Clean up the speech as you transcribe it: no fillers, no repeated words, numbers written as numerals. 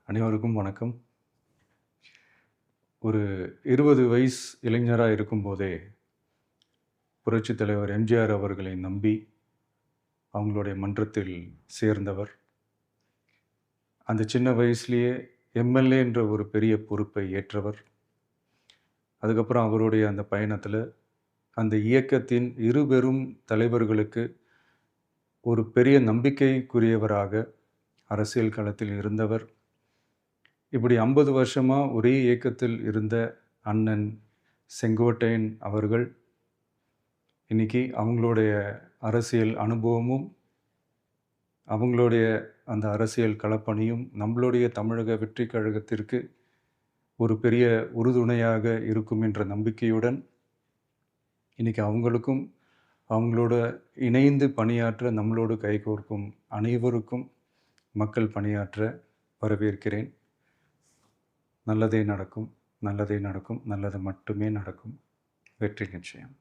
அனைவருக்கும் வணக்கம். ஒரு 20 வயசு இளைஞரா இருக்கும்போதே, புரட்சித் தலைவர் எம்ஜிஆர் அவர்களை நம்பி, அவங்களுடைய மன்றத்தில் சேர்ந்தவர். அந்த சின்ன வயசுலயே எம்எல்ஏ என்ற ஒரு பெரிய பொறுப்பை ஏற்றவர். அதுக்கப்புறம் அவருடைய அந்த பயணத்தில, அந்த இயக்கத்தின் இருபெரும் தலைவர்களுக்கு ஒரு பெரிய நம்பிக்கைக்குரியவராக அரசியல் களத்தில் இருந்தவர். இப்படி 50 வருஷமா ஒரே இயக்கத்தில் இருந்த அண்ணன் செங்கோட்டையன் அவர்கள், இன்னைக்கு அவங்களுடைய அரசியல் அனுபவமும், அவங்களுடைய அந்த அரசியல் களப்பணியும் நம்மளுடைய தமிழக வெற்றிக் கழகத்திற்கு ஒரு பெரிய உறுதுணையாக இருக்கும் என்ற நம்பிக்கையுடன், இன்னைக்கு அவங்களுக்கும், அவங்களோட இணைந்து பணியாற்ற நம்மளோடு கைகோர்க்கும் அனைவருக்கும் மக்கள் பணியாற்ற வரவேற்கிறேன். நல்லதே நடக்கும், நல்லதே நடக்கும், நல்லது மட்டுமே நடக்கும். வெற்றி நிச்சயம்.